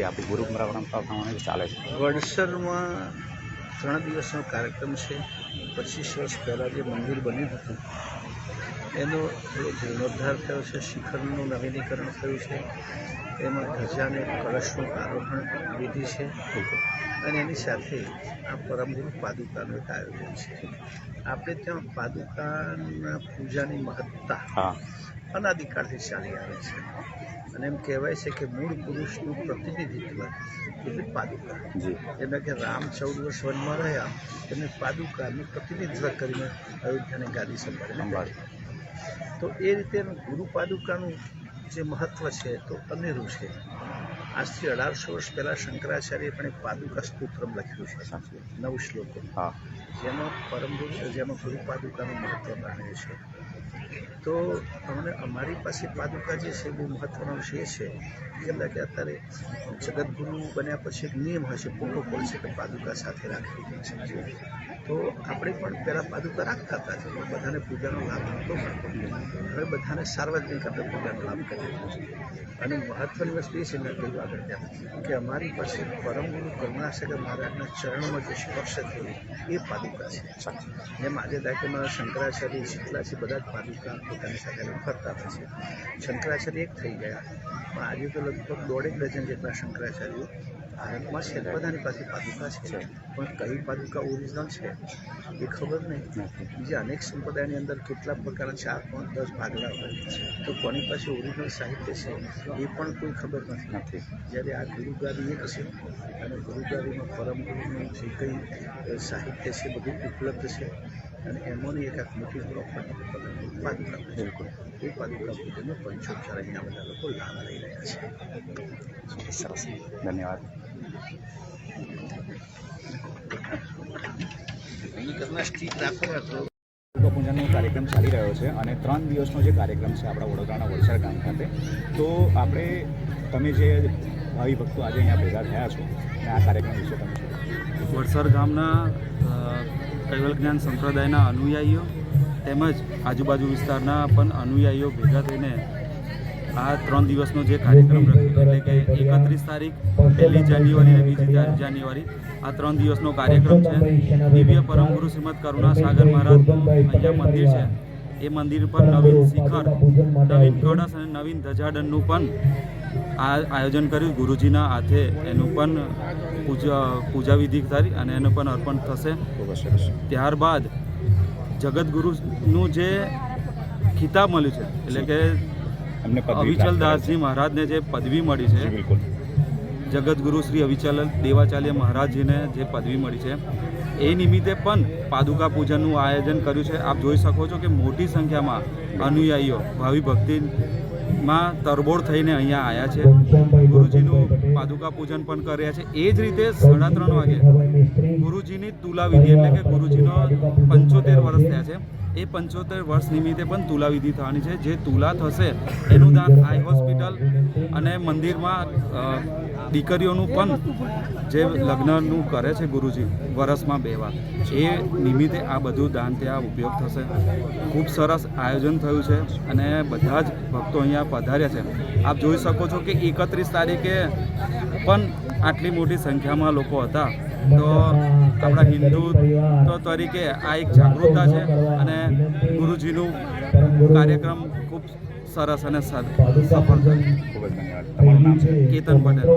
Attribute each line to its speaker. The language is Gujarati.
Speaker 1: આપણી ગુરુ પરંપરા પ્રમાણે ચાલે છે.
Speaker 2: વડસરમાં 3 દિવસનો કાર્યક્રમ છે. 25 વર્ષ પહેલાં જે મંદિર બન્યું હતું એનો થોડો જીર્ણોદ્ધાર થયો છે. શિખરનું નવીનીકરણ થયું છે. એમાં ધજાને કળશનું આરોહણ વિધિ છે અને એની સાથે આ પરમગુરુ પાદુકાનું એક આયોજન છે. આપણે ત્યાં પાદુકાના પૂજાની મહત્તા અનાદિકાળથી ચાલી આવે છે અને એમ કહેવાય છે કે મૂળ પુરુષનું પ્રતિનિધિત્વ એટલે પાદુકા. એટલે કે રામ 14 વર્ષ વનમાં રહ્યા તેમને પાદુકાનું પ્રતિનિધિત્વ કરીને અયોધ્યાની ગાદી સંભાળી. તો એ રીતે ગુરુ પાદુકાનું જે મહત્વ છે તો અનેરું છે. આજથી 1800 વર્ષ પહેલાં શંકરાચાર્યએ પણ એક પાદુકા સ્તોત્રમ લખ્યું છે 9 શ્લોકો, જેમાં ગુરુ પાદુકાનું મહત્વ વર્ણવે છે. તો અમારી પાસે પાદુકા જે છે બહુ મહત્વનો વિષય છે. એટલે કે અત્યારે જગતગુરુ બન્યા પછી એક નિયમ હોય છે, પ્રોટોકોલ છે કે પાદુકા સાથે રાખવી છે. તો આપણે પણ પહેલાં પાદુકા રાખતા હતા, બધાને પૂજાનો લાભ નહોતો મળતો. હવે બધાને સાર્વજનિક આપણે પૂજાનો લાભ કરીએ છીએ. અને મહત્વની વસ્તુ એ છે મેં કહ્યું આગળ ત્યાં કે અમારી પાસે પરમગુરુ કરુણાસાગર મહારાજના ચરણોમાં જે સ્પર્શ થયો એ પાદુકા છે. જેમ આજે દાખલામાં શંકરાચાર્ય જેટલા છે બધા જ પાદુકા પોતાની સાથે ફરતા હોય છે. શંકરાચાર્ય એક થઈ ગયા પણ આજે તો લગભગ 1.5 ડઝન જેટલા શંકરાચાર્યો ભારતમાં છે. બધાની પાસે પાદુકા છે પણ કઈ પાદુકા ઓરિજિનલ છે એ ખબર નહીં. બીજા અનેક સંપ્રદાયની અંદર કેટલા પ્રકારના 4, 5, 10 ભાગલા હોય તો કોની પાસે ઓરિજિનલ સાહિત્ય છે એ પણ કોઈ ખબર નથી. જ્યારે આ ગુરુગાદી એક છે અને ગુરુગાદીમાં પરમગુરુનું જે કંઈ સાહિત્ય છે બધું ઉપલબ્ધ છે અને એમાંની એક મોટી પ્રોપર્ટી પાદુકા. બિલકુલ એ પાદુકા પૂજનનો 75 અહીંયા બધા લોકો લાભ લઈ રહ્યા છે.
Speaker 1: સરસ, ધન્યવાદ. પૂજનનો કાર્યક્રમ ચાલી રહ્યો છે અને 3 દિવસનો જે કાર્યક્રમ છે આપણા વડોદરાના વલસાડ ગામ ખાતે. તો તમે જે ભાવિ ભક્તો આજે અહીંયા ભેગા થયા છો અને આ કાર્યક્રમ વિશે તમે શું?
Speaker 3: વડસર ગામના કૈવલ્ય જ્ઞાન સંપ્રદાયના અનુયાયીઓ તેમજ આજુબાજુ વિસ્તારના પણ અનુયાયીઓ ભેગા થઈને આ 3 દિવસનો જે કાર્યક્રમ રાખ્યો એટલે કે 31 તારીખ, 1 જાન્યુઆરી અને 2 જાન્યુઆરી આ 3 દિવસનો કાર્યક્રમ છે. દિવ્ય પરમગુરુ શ્રીમદ કરુણાસાગર મહારાજનું અહીંયા મંદિર છે. એ મંદિર પર નવીન શિખર, નવીન કળશ અને નવીન ધજાદંડનું પણ આયોજન કર્યું ગુરુજીના હાથે. એનું પણ પૂજા વિધિ કરી અને એનું પણ અર્પણ થશે. ત્યારબાદ જગતગુરુનું જે ખિતાબ મળ્યું છે એટલે કે અવિચલદાસજી મહારાજને જે પદવી મળી છે, જગતગુરુ શ્રી અવિચલ દેવાચાર્ય મહારાજજીને જે પદવી મળી છે એ નિમિત્તે પણ પાદુકા પૂજનનું આયોજન કર્યું છે. આપ જોઈ શકો છો કે મોટી સંખ્યામાં અનુયાયીઓ ભાવિ ભક્તિમાં તરબોળ થઈને અહીંયા આવ્યા છે. ગુરુજીનું પાદુકા પૂજન પણ કર્યા છે. એ જ રીતે 3:30 વાગે ગુરુજીની તુલા વિધિ એટલે કે ગુરુજીનો 75 વર્ષ થયા છે. એ 75 વર્ષ નિમિત્તે પણ તુલા વિધિ થવાની છે. જે તુલા થશે એનું દાન આઈ હોસ્પિટલ અને મંદિરમાં દીકરીઓનું પણ જે લગ્નનું કરે છે ગુરુજી વર્ષમાં 2 વાર, એ નિમિત્તે આ બધું દાન ત્યાં ઉપયોગ થશે. ખૂબ સરસ આયોજન થયું છે અને બધા જ ભક્તો અહીંયા પધાર્યા છે. આપ જોઈ શકો છો કે 31 તારીખે પણ આટલી મોટી સંખ્યામાં લોકો હતા. તો આપણા હિન્દુ તરીકે આ એક જાગૃતતા છે અને ગુરુજીનું કાર્યક્રમ ખૂબ સરસ અને સફળ થયો.
Speaker 1: ખૂબ જ ધન્યવાદ. તમારું નામ છે?
Speaker 3: કેતન પટેલ.